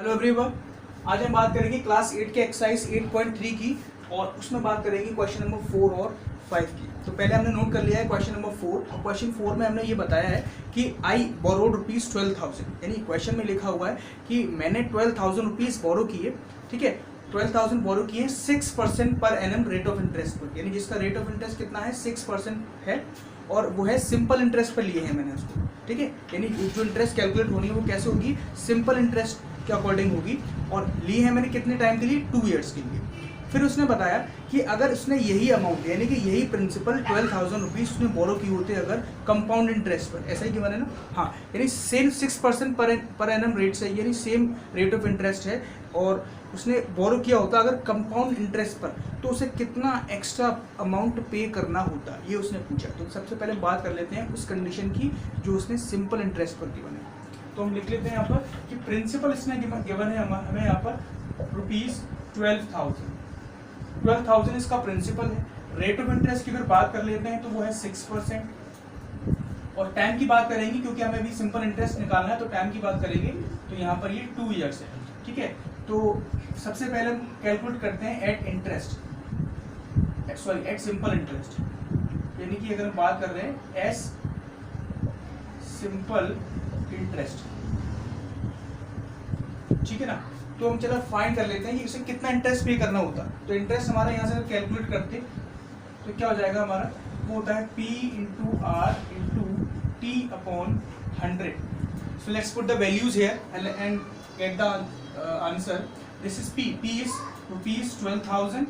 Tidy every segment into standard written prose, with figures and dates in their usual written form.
Hello everyone, आज हम बात करेंगे क्लास 8 के एक्सरसाइज 8.3 की और उसमें बात करेंगे क्वेश्चन नंबर 4 और 5 की। तो पहले हमने नोट कर लिया है क्वेश्चन नंबर 4 और क्वेश्चन 4 में हमने ये बताया है कि आई बोरोड रुपीज़ 12,000, यानी क्वेश्चन में लिखा हुआ है कि मैंने 12,000 रुपीज़ बोरो किए, ठीक है, 12,000 बोरो किए 6% per annum rate of interest पर, यानी जिसका रेट ऑफ इंटरेस्ट कितना है 6% है और वो है सिंपल इंटरेस्ट पर लिए हैं मैंने उसको, ठीक है, यानी जो इंटरेस्ट कैलकुलेट होनी है वो कैसे होगी, सिंपल इंटरेस्ट के अकॉर्डिंग होगी और ली है मैंने कितने टाइम के लिए, 2 ईयर्स के लिए। फिर उसने बताया कि अगर उसने यही अमाउंट यानी कि यही प्रिंसिपल 12,000 रुपीज़ उसने बोरो किए होते अगर कंपाउंड इंटरेस्ट पर, ऐसा ही क्यों बने ना, हाँ, यानी सेम 6% पर एनम रेट से, यानी सेम रेट ऑफ इंटरेस्ट है और उसने बोरो किया होता अगर कंपाउंड इंटरेस्ट पर, तो उसे कितना एक्स्ट्रा अमाउंट पे करना होता, ये उसने पूछा। तो सबसे पहले बात कर लेते हैं उस कंडीशन की जो उसने सिंपल इंटरेस्ट पर गिवन है। तो हम लिख लेते हैं यहाँ पर कि प्रिंसिपल इसने गिवन है हमें यहाँ पर रुपीज़ 12,000 इसका प्रिंसिपल है। रेट ऑफ इंटरेस्ट की अगर बात कर लेते हैं तो वो है 6% और टाइम की बात करेंगे क्योंकि हमें भी सिंपल इंटरेस्ट निकालना है तो टाइम की बात करेंगे तो यहाँ पर ये 2 ईयर्स है, ठीक है। तो सबसे पहले हम कैलकुलेट करते हैं एट सिंपल इंटरेस्ट, यानी कि अगर हम बात कर रहे हैं एस सिंपल इंटरेस्ट, ठीक है ना। तो हम चलो फाइंड कर लेते हैं कि इसे कितना इंटरेस्ट पे करना होता। तो इंटरेस्ट हमारा यहाँ से कैलकुलेट करते तो क्या हो जाएगा हमारा, वो होता है P into R into T upon 100। So let's put the values here and get the answer. This is P is rupees 12,000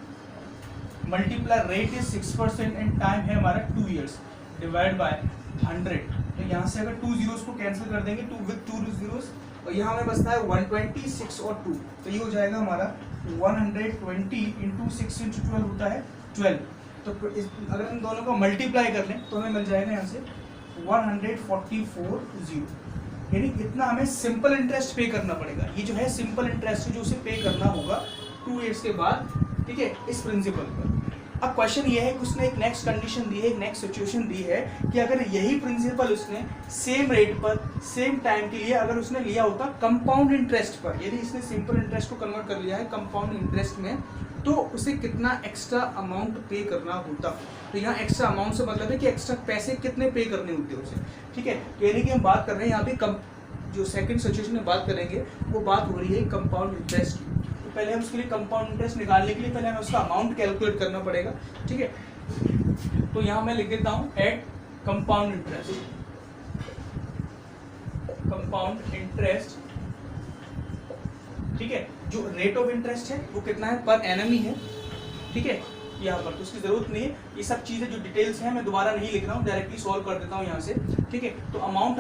multiply rate is 6% and time है हमारा 2 ईयर्स डिवाइड बाय 100। तो यहाँ से अगर 2 जीरोस को कैंसिल कर देंगे 2 with 2 zeros और यहाँ हमें बचता है 126 और 2, तो ये हो जाएगा हमारा 120 इंटू 6 इंटू 12 होता है 12। तो अगर हम दोनों को मल्टीप्लाई कर लें तो हमें मिल जाएगा यहाँ से 144 यानी इतना हमें सिंपल इंटरेस्ट पे करना पड़ेगा। ये जो है सिंपल इंटरेस्ट जो उसे पे करना होगा 2 ईयर्स के बाद, ठीक है, इस प्रिंसिपल पर। अब क्वेश्चन ये है कि उसने एक नेक्स्ट कंडीशन दी है, एक नेक्स्ट सिचुएशन दी है कि अगर यही प्रिंसिपल उसने सेम रेट पर सेम टाइम के लिए अगर उसने लिया होता कंपाउंड इंटरेस्ट पर, यदि इसने सिंपल इंटरेस्ट को कन्वर्ट कर लिया है कंपाउंड इंटरेस्ट में, तो उसे कितना एक्स्ट्रा अमाउंट पे करना होता। तो यहाँ एक्स्ट्रा अमाउंट से मतलब है कि एक्स्ट्रा पैसे कितने पे करने होते हैं उसे, ठीक है। तो यानी कि हम बात कर रहे हैं यहाँ पे जो सेकंड सिचुएशन में बात करेंगे वो बात हो रही है कंपाउंड इंटरेस्ट की। पहले हम उसके लिए कंपाउंड इंटरेस्ट निकालने के लिए पहले हमें उसका अमाउंट कैलकुलेट करना पड़ेगा, ठीक है। तो यहाँ मैं लिख देता हूँ एट कंपाउंड इंटरेस्ट, ठीक है। जो रेट ऑफ इंटरेस्ट है वो कितना है, पर एनम ही है, ठीक है। यहाँ पर तो उसकी जरूरत नहीं है, ये सब चीजें जो डिटेल्स हैं मैं दोबारा नहीं लिख रहा हूँ, डायरेक्टली सॉल्व कर देता हूँ यहाँ से, ठीक है। तो अमाउंट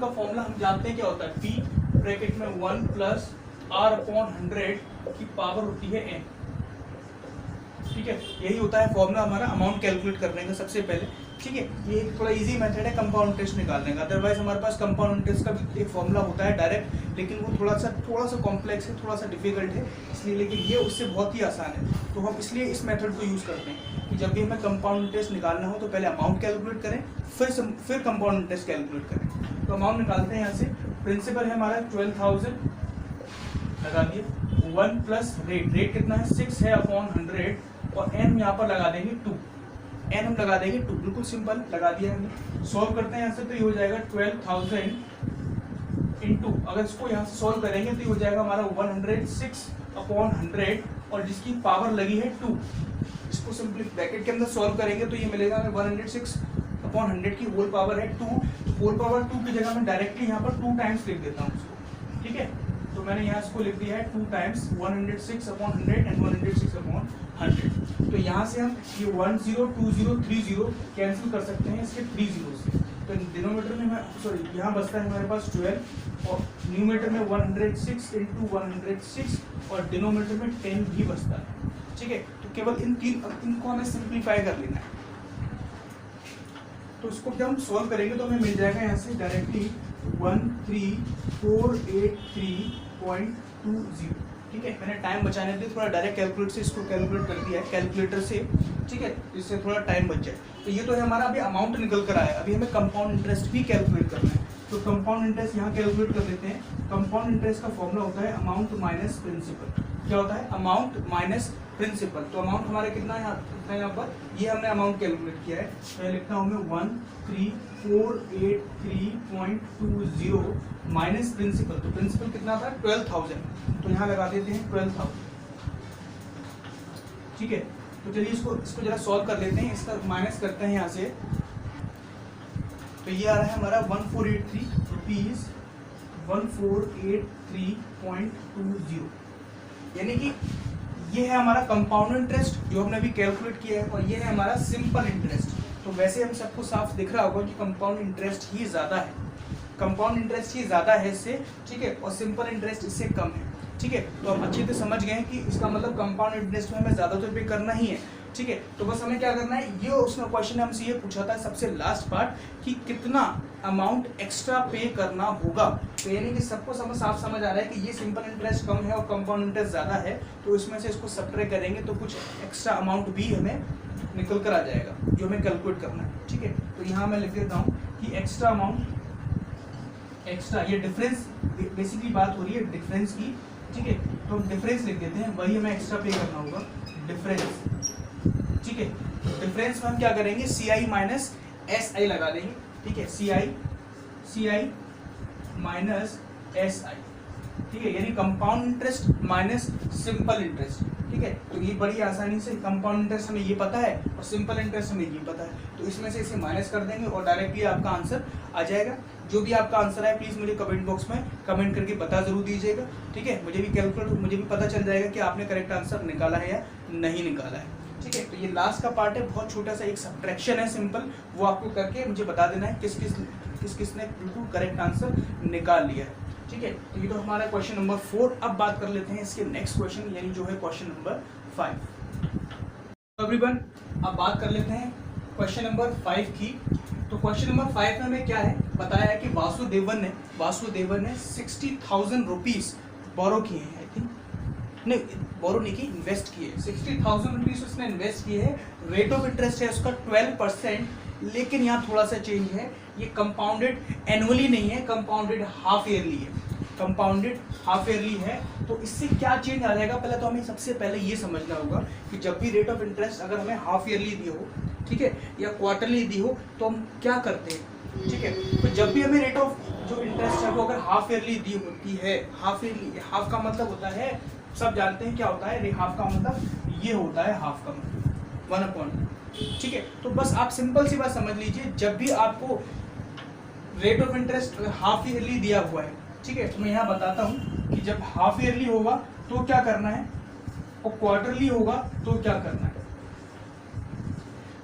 का फॉर्मूला हम जानते हैं क्या होता है, P ब्रैकेट में 1 प्लस R अपॉन 100 की पावर होती है n, ठीक है। यही होता है फॉर्मूला हमारा अमाउंट कैलकुलेट करने का सबसे पहले, ठीक है। ये थोड़ा इजी मेथड है कंपाउंड इंटरेस्ट निकालने का। अदरवाइज हमारे पास कंपाउंड इंटरेस्ट का भी एक फॉर्मूला होता है डायरेक्ट, लेकिन वो थोड़ा सा कॉम्प्लेक्स है, थोड़ा सा डिफिकल्ट है, इसलिए, लेकिन ये उससे बहुत ही आसान है। तो हम इसलिए इस मेथड को यूज़ करते हैं कि जब भी हमें कंपाउंड इंटरेस्ट निकालना हो तो पहले अमाउंट कैलकुलेट करें, फिर कंपाउंड इंटरेस्ट कैलकुलेट करें। तो अमाउंट निकालते हैं यहाँ से। प्रिंसिपल है हमारा 12,000 लगा दिए, 1 प्लस रेट कितना है 6 है अपॉन 100 और n यहाँ पर लगा देंगे 2, n हम लगा देंगे 2, बिल्कुल सिंपल लगा दिया हमने। सॉल्व करते हैं यहाँ से तो ये हो जाएगा 12,000 इंटू, अगर इसको यहाँ से सॉल्व करेंगे तो ये हो जाएगा हमारा 106 अपॉन 100 और जिसकी पावर लगी है 2। इसको सिंपली ब्रैकेट के अंदर सॉल्व करेंगे तो ये मिलेगा हमें 106 अपॉन 100 की होल पावर है 2, तो होल पावर 2 की जगह मैं डायरेक्टली यहाँ पर 2 टाइम्स लिख देता हूँ उसको, ठीक है। तो मैंने यहाँ इसको लिख दिया है 2 टाइम्स 106 अपॉन 100 एंड 106 अपॉन 100। तो यहाँ से हम ये 10 20 30 कैंसिल कर सकते हैं इसके 3 जीरो से। तो डिनोमीटर में यहाँ बचता है हमारे पास 12 और न्यूमीटर में 106 इंटू 106 और डिनोमीटर में 10 भी बचता है, ठीक है। तो केवल इनको हमें सिंप्लीफाई कर लेना है। तो इसको जब हम सॉल्व करेंगे तो हमें मिल जाएगा यहाँ से डायरेक्टली 13483.20, ठीक है। मैंने टाइम बचाने के लिए थोड़ा डायरेक्ट कैलकुलेट से इसको कैलकुलेट कर दिया है कैलकुलेटर से, ठीक है, इससे थोड़ा टाइम बच जाए। तो ये तो है हमारा अभी अमाउंट निकल कर आया, अभी हमें कंपाउंड इंटरेस्ट भी कैलकुलेट करना है। तो कंपाउंड इंटरेस्ट यहाँ कैलकुलेट कर लेते हैं कंपाउंड इंटरेस्ट का फॉर्मूला होता है अमाउंट माइनस प्रिंसिपल। क्या होता है? Amount minus principal. तो अमाउंट हमारा कितना है यहाँ पर, ये हमने अमाउंट कैलकुलेट किया है, तो ये लिखता हूँ मैं 13483.20 माइनस प्रिंसिपल। तो प्रिंसिपल कितना था? 12,000। तो यहाँ लगा देते हैं 12,000। ठीक है, तो चलिए इसको जरा सॉल्व कर लेते हैं, इसका माइनस करते हैं यहाँ से। तो ये आ रहा है हमारा 1483 रुपीज 1483.20, यानी कि ये है हमारा कंपाउंड इंटरेस्ट जो हमने अभी कैलकुलेट किया है, और ये है हमारा सिंपल इंटरेस्ट। तो वैसे हम सबको साफ दिख रहा होगा कि कंपाउंड इंटरेस्ट ही ज़्यादा है, कंपाउंड इंटरेस्ट ही ज़्यादा है इससे, ठीक है, और सिंपल इंटरेस्ट इससे कम है। ठीक है, तो हम अच्छे से समझ गए हैं कि इसका मतलब कंपाउंड इंटरेस्ट में हमें ज़्यादा तो पे करना ही है। ठीक है, तो बस हमें क्या करना है, ये उसमें क्वेश्चन ने हमसे ये पूछा था सबसे लास्ट पार्ट कि कितना अमाउंट एक्स्ट्रा पे करना होगा। तो यानी कि सबको साफ समझ आ रहा है कि ये सिंपल इंटरेस्ट कम है और कंपाउंड इंटरेस्ट ज़्यादा है, तो इसमें से इसको सब्ट्रैक्ट करेंगे तो कुछ एक्स्ट्रा अमाउंट भी हमें निकल कर आ जाएगा जो हमें कैलकुलेट करना है। ठीक है, तो यहाँ मैं लिख देता हूँ कि एक्स्ट्रा अमाउंट, एक्स्ट्रा ये डिफरेंस, बेसिकली बात हो रही है डिफरेंस की। ठीक है, तो डिफरेंस लिख देते हैं, वही हमें एक्स्ट्रा पे करना होगा, डिफरेंस। ठीक है, डिफरेंस में हम क्या करेंगे, CI माइनस SI लगा देंगे। ठीक है, CI माइनस SI। ठीक है, यानी compound interest minus simple interest. ठीक है, तो ये बड़ी आसानी से कंपाउंड इंटरेस्ट हमें ये पता है और सिंपल इंटरेस्ट हमें ये पता है, तो इसमें से इसे माइनस कर देंगे और डायरेक्टली आपका आंसर आ जाएगा। जो भी आपका आंसर है प्लीज़ मुझे कमेंट बॉक्स में कमेंट करके बता जरूर दीजिएगा। ठीक है, मुझे भी पता चल जाएगा कि आपने करेक्ट आंसर निकाला है या नहीं निकाला है। ठीक है, तो ये लास्ट का पार्ट है, बहुत छोटा सा एक सब्ट्रैक्शन है सिंपल, वो आपको करके मुझे बता देना है किस किस ने बिल्कुल करेक्ट आंसर निकाल लिया है। ठीक है, तो ये तो हमारा क्वेश्चन नंबर 4। अब बात कर लेते हैं इसके नेक्स्ट क्वेश्चन, यानी जो है क्वेश्चन नंबर 5। एवरीवन, अब बात कर लेते हैं क्वेश्चन नंबर 5 की। तो क्वेश्चन नंबर 5 में हमें क्या है बताया है कि वासुदेवन ने 60,000 रुपीज बोरो किए हैं, आई थिंक नहीं बोरो नहीं की, इन्वेस्ट किए। 60,000 रुपीज उसने इन्वेस्ट किए हैं, रेट ऑफ इंटरेस्ट है उसका 12%, लेकिन यहाँ थोड़ा सा चेंज है, ये कंपाउंडेड एनुअली नहीं है, कंपाउंडेड हाफ ईयरली है, कंपाउंडेड हाफ ईयरली है। तो इससे क्या चेंज आ जाएगा, पहले तो हमें सबसे पहले ये समझना होगा कि जब भी रेट ऑफ इंटरेस्ट अगर हमें हाफ ईयरली दी हो, ठीक है, या क्वार्टरली दी हो, तो हम क्या करते हैं। ठीक है, तो जब भी हमें रेट ऑफ जो इंटरेस्ट है वो अगर हाफ ईयरली दी होती है, हाफ ईयरली, हाफ का मतलब होता है, सब जानते हैं क्या होता है, हाफ का मतलब ये होता है, हाफ का मतलब 1/2। ठीक है, तो बस आप सिंपल सी बात समझ लीजिए, जब भी आपको rate of interest half yearly दिया हुआ है, ठीक है, तो मैं यहाँ बताता हूँ कि जब हाफ ईयरली होगा तो क्या करना है और क्वार्टरली होगा तो क्या करना है।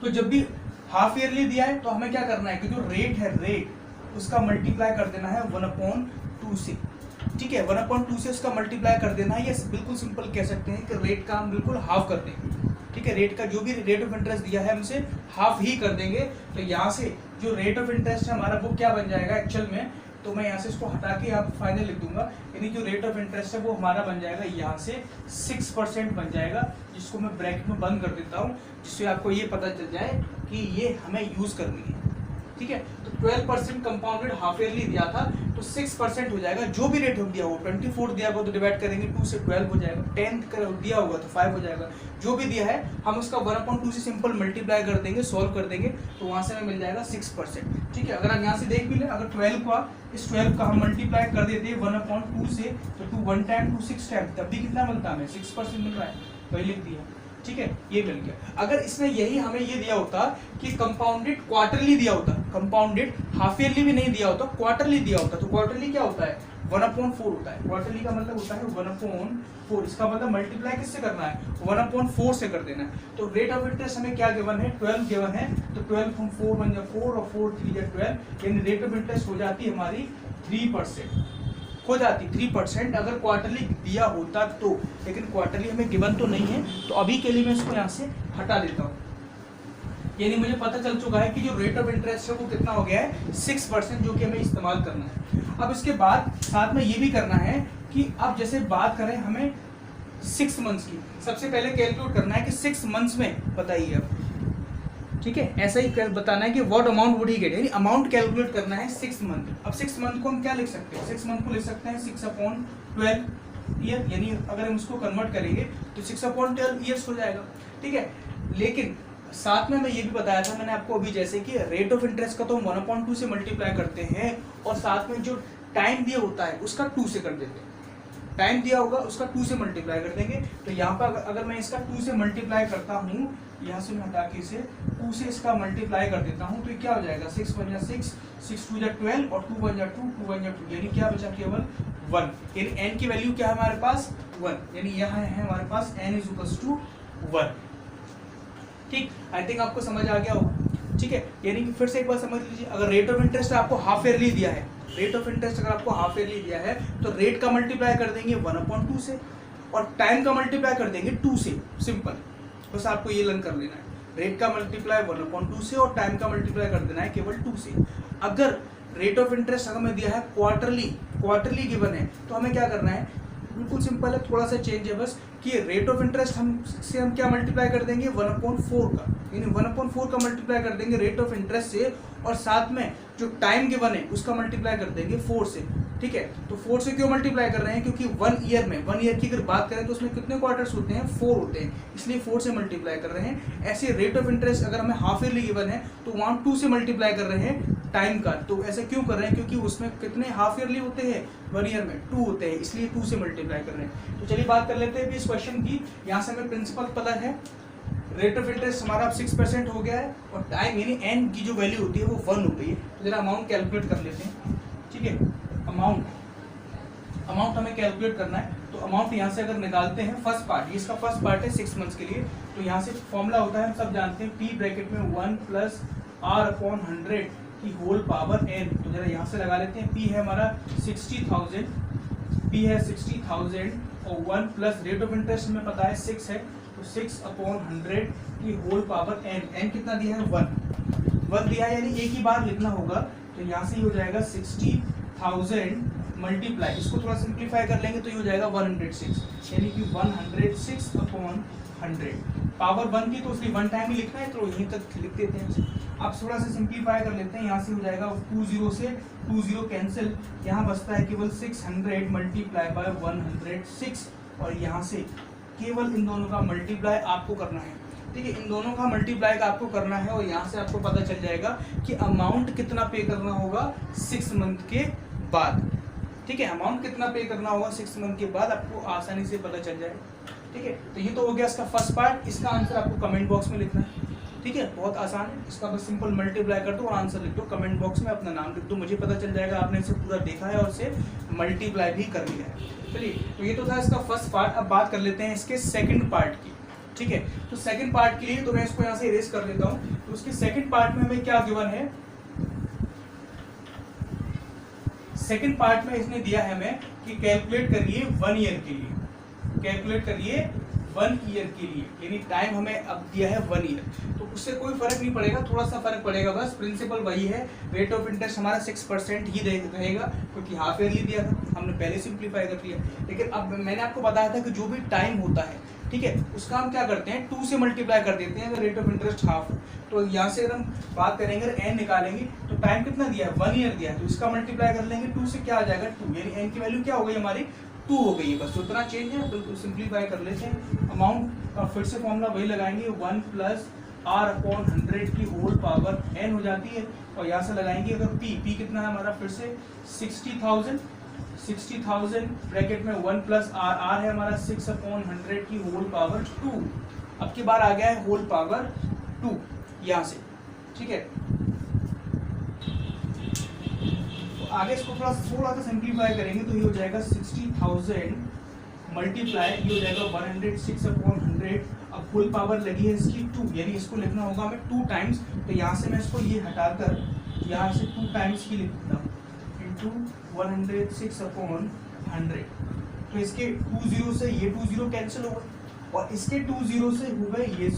तो जब भी हाफ ईयरली दिया है तो हमें क्या करना है कि जो रेट है, रेट उसका मल्टीप्लाई कर देना है 1/2 से। ठीक है, 1/2 से उसका मल्टीप्लाई कर देना है, ये बिल्कुल सिंपल कह सकते हैं कि रेट का हम बिल्कुल हाफ कर देंगे। ठीक है, रेट का जो भी रेट ऑफ इंटरेस्ट दिया है हमसे हाफ ही कर देंगे। तो यहाँ से जो रेट ऑफ इंटरेस्ट है हमारा वो क्या बन जाएगा एक्चुअल में, तो मैं यहाँ से इसको हटा के आप फाइनल लिख दूंगा, यानी जो रेट ऑफ इंटरेस्ट है वो हमारा बन जाएगा यहाँ से 6% बन जाएगा, जिसको मैं ब्रैकेट में बंद कर देता हूँ, जिससे आपको ये पता चल जाए कि ये हमें यूज करनी है। ठीक है, तो 12% कंपाउंडेड हाफ ईयरली दिया था तो 6% हो जाएगा। जो भी रेट हो दिया हो, 24 दिया होगा तो डिवाइड करेंगे 2 से 12 हो जाएगा, 10 दिया होगा तो 5 हो जाएगा, जो भी दिया है हम उसका 1/2 से सिंपल मल्टीप्लाई कर देंगे, सॉल्व कर देंगे, तो वहाँ से हमें मिल जाएगा 6%। ठीक है, अगर हम यहाँ से देख भी लें, अगर 12 का इस 12 का हम मल्टीप्लाई कर देते हैं 1/2 से, तो 2 1 टाइम 2 6 टाइम, तब भी कितना मिलता है हमें 6% मिल रहा है, वही लिख दिया। ठीक है, ये मिल गया। अगर इसने यही हमें ये दिया होता कि कंपाउंडेड क्वार्टरली दिया होता, कंपाउंडेड हाफ ईयरली भी नहीं दिया होता, क्वार्टरली दिया होता, तो क्वार्टरली क्या होता है 1/4 होता है। क्वार्टरली का मतलब होता है 1/4, इसका मतलब मल्टीप्लाई किससे करना है 1/4 से कर देना है। तो रेट ऑफ इंटरेस्ट हमें क्या गिवन है 12 गिवन है, तो 12 from 4 बन जाए 4 और 4 3 या 12, यानी रेट ऑफ इंटरेस्ट हो जाती है हमारी 3% हो जाती 3% अगर क्वार्टरली दिया होता तो, लेकिन क्वार्टरली हमें गिवन तो नहीं है, तो अभी के लिए मैं इसको यहाँ से हटा देता हूँ। यानी मुझे पता चल चुका है कि जो रेट ऑफ इंटरेस्ट है वो कितना हो गया है 6%, जो कि हमें इस्तेमाल करना है। अब इसके बाद साथ में ये भी करना है कि अब जैसे बात करें हमें 6 मंथ्स की, सबसे पहले कैलकुलेट करना है कि 6 मंथ्स में बताइए अब। ठीक है, ऐसा ही बताना है कि what amount would he get, यानी अमाउंट कैलकुलेट करना है 6 मंथ। अब 6 मंथ को हम क्या लिख सकते हैं, 6 मंथ को लिख सकते हैं 6/12 ईयर, यानी अगर हम उसको कन्वर्ट करेंगे तो 6/12 ईयर्स हो जाएगा। ठीक है, लेकिन साथ में मैं ये भी बताया था मैंने आपको अभी, जैसे कि रेट ऑफ इंटरेस्ट का तो हम 1/2 से मल्टीप्लाई करते हैं और साथ में जो टाइम दिया होता है उसका 2 से कर देते हैं, टाइम दिया होगा उसका 2 से मल्टीप्लाई कर देंगे। तो यहाँ पर अगर मैं इसका 2 से मल्टीप्लाई करता हूँ, यहाँ से मैं हटा के इसे 2 से इसका मल्टीप्लाई कर देता हूँ, तो ये क्या हो जाएगा 6 × 6, 6 × 12 और 2 × 2, 2 × 2, यानी क्या बचा केवल 1, यानी n की वैल्यू क्या है हमारे पास 1, यानी यहाँ है हमारे पास n = 1। ठीक, आई थिंक आपको समझ आ गया होगा। ठीक है, यानी कि फिर से एक बार समझ लीजिए, अगर रेट ऑफ इंटरेस्ट आपको हाफ ईयरली दिया है, रेट ऑफ इंटरेस्ट अगर आपको हाफ ईयरली दिया है तो रेट का मल्टीप्लाई कर देंगे 1/2 से और टाइम का मल्टीप्लाई कर देंगे 2 से, सिंपल, बस आपको ये लर्न कर लेना है। रेट का मल्टीप्लाई 1/2 से और टाइम का मल्टीप्लाई कर देना है केवल 2 से। अगर रेट ऑफ इंटरेस्ट अगर हमें दिया है क्वार्टरली गिवन है तो हमें क्या करना है, बिल्कुल सिंपल है, थोड़ा सा चेंज है बस, कि रेट ऑफ इंटरेस्ट हम क्या मल्टीप्लाई कर देंगे 1/4 का, यानी 1/4 का मल्टीप्लाई कर देंगे रेट ऑफ इंटरेस्ट से और साथ में जो टाइम गिवन है उसका मल्टीप्लाई कर देंगे 4 से। ठीक है, तो 4 से क्यों मल्टीप्लाई कर रहे हैं, क्योंकि 1 ईयर की अगर बात करें तो उसमें कितने क्वार्टर्स होते हैं, 4 होते हैं, इसलिए 4 से मल्टीप्लाई कर रहे हैं। ऐसे रेट ऑफ इंटरेस्ट अगर हमें हाफ ईयरली गिवन है तो वहाँ 2 से मल्टीप्लाई कर रहे हैं टाइम का। तो ऐसे क्यों कर रहे हैं, क्योंकि उसमें कितने हाफ ईयरली होते हैं, 1 ईयर में 2 होते हैं, इसलिए 2 से मल्टीप्लाई कर रहे हैं। तो चलिए बात कर लेते हैं इस क्वेश्चन की। यहाँ से हमें प्रिंसिपल पता है, रेट ऑफ इंटरेस्ट हमारा अब 6% हो गया है और टाइम यानी n की जो वैल्यू होती है वो 1 हो गई है। तो जरा अमाउंट कैलकुलेट कर लेते हैं। ठीक है, अमाउंट हमें कैलकुलेट करना है, तो अमाउंट यहाँ से अगर निकालते हैं फर्स्ट पार्ट, इसका फर्स्ट पार्ट है 6 मंथ्स के लिए, तो यहाँ से फॉर्मूला होता है हम सब जानते हैं, P ब्रैकेट में 1 + R/100 की होल पावर n। तो जरा यहाँ से लगा लेते हैं, P है हमारा 60,000, P है 60,000 और 1 प्लस रेट ऑफ इंटरेस्ट हमें पता है 6 है, तो 6/100 की होल पावर n कितना दिया है 1 दिया है, यानी एक ही बार लिखना होगा। तो यहाँ से ही हो जाएगा 60,000 मल्टीप्लाई, इसको थोड़ा सिंप्लीफाई कर लेंगे तो ये हो जाएगा 106, यानी कि 106/100 पावर 1 की, तो उसकी 1 टाइम ही लिखना है तो यहीं तक लिख देते हैं। अब थोड़ा सा सिंप्लीफाई कर लेते हैं, यहाँ से हो जाएगा 20 से 20 कैंसिल, यहाँ बचता है केवल 600 मल्टीप्लाई बाय 106 और यहाँ से केवल इन दोनों का मल्टीप्लाई आपको करना है। ठीक है, इन दोनों का मल्टीप्लाई आपको करना है और यहाँ से आपको पता चल जाएगा कि अमाउंट कितना पे करना होगा 6 मंथ के बाद। ठीक है, अमाउंट कितना पे करना होगा 6 मंथ के बाद आपको आसानी से पता चल जाएगा। ठीक है, तो ये तो हो गया इसका फर्स्ट पार्ट, इसका आंसर आपको कमेंट बॉक्स में लिखना है। ठीक है, बहुत आसान है, इसका बस सिंपल मल्टीप्लाई कर दो और आंसर लिख दो, कमेंट बॉक्स में अपना नाम लिख दो, मुझे पता चल जाएगा आपने इसे पूरा देखा है और इसे मल्टीप्लाई भी कर लिया है। चलिए, तो ये तो था इसका फर्स्ट पार्ट। अब बात कर लेते हैं इसके सेकंड पार्ट की। ठीक है, तो सेकंड पार्ट के लिए तो मैं इसको यहाँ से इरेज कर लेता हूँ। तो उसके सेकंड पार्ट में हमें क्या गिवन है, सेकंड पार्ट में इसने दिया है हमें कि कैलकुलेट करिए 1 ईयर के लिए, कैलकुलेट करिए 1 ईयर के लिए, यानी टाइम हमें अब दिया है 1 ईयर। तो उससे कोई फर्क नहीं पड़ेगा, थोड़ा सा फर्क पड़ेगा बस, प्रिंसिपल वही है, रेट ऑफ इंटरेस्ट हमारा 6% ही रहेगा क्योंकि हाफ ईयरली दिया था, हमने पहले सिंप्लीफाई कर लिया। लेकिन अब मैंने आपको बताया था कि जो भी टाइम होता है, ठीक है, उसका हम क्या करते हैं 2 से मल्टीप्लाई कर देते हैं अगर रेट ऑफ इंटरेस्ट हाफ हो। तो यहाँ से अगर हम बात करेंगे, अगर n निकालेंगे तो टाइम कितना दिया है 1 ईयर दिया है, तो इसका मल्टीप्लाई कर लेंगे 2 से, क्या आ जाएगा 2, यानी n की वैल्यू क्या हो गई हमारी 2 हो गई है, बस उतना चेंज है। बिल्कुल सिंप्लीफाई कर लेते हैं। अमाउंट का फिर से फॉर्मूला वही लगाएंगे, 1 + R/100 की होल पावर n हो जाती है और यहाँ से लगाएंगे अगर p कितना है हमारा, फिर से 60,000 ब्रैकेट में 1 + R है हमारा 6/100 की होल पावर 2। अब की बार आ गया है होल पावर 2 यहाँ से। ठीक है, तो आगे इसको थोड़ा सा सिंप्लीफाई करेंगे तो ये हो जाएगा 60,000 मल्टीप्लाई, ये हो जाएगा 106/100। अब फुल पावर लगी है इसकी 2, यानी इसको लिखना होगा हमें 2 टाइम्स। तो यहाँ से मैं इसको ये हटाकर यहाँ से 2 टाइम्स ही लिखता हूँ, इंटू 106/100। तो इसके 20 से ये 20 कैंसिल हो गए और इसके 20 से हो गए ये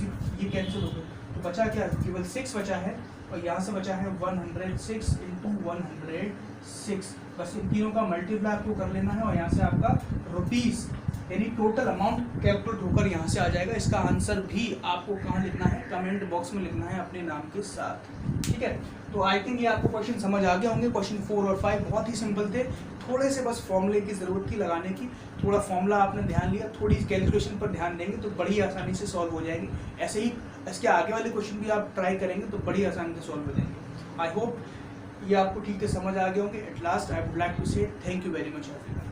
कैंसिल हो गए, तो बचा क्या, केवल 6 बचा है और यहाँ से बचा है 106 × 106। बस इन तीनों का मल्टीप्लाई आपको कर लेना है और यहाँ से आपका रुपीस यानी टोटल अमाउंट कैलकुलेट होकर यहाँ से आ जाएगा। इसका आंसर भी आपको कहाँ लिखना है, कमेंट बॉक्स में लिखना है अपने नाम के साथ, ठीक है। तो आई थिंक ये आपको क्वेश्चन समझ आ गए होंगे। क्वेश्चन 4 और 5 बहुत ही सिंपल थे, थोड़े से बस फॉर्मूले की ज़रूरत थी लगाने की, थोड़ा फॉर्मूला आपने ध्यान लिया, थोड़ी कैलकुलेशन पर ध्यान देंगे तो बड़ी आसानी से सॉल्व हो जाएगी। ऐसे ही इसके आगे वाले क्वेश्चन भी आप ट्राई करेंगे तो बड़ी आसानी से सॉल्व हो जाएंगे। आई होप ये आपको ठीक से समझ आ गए होंगे। At last I would like to say thank you very much everyone.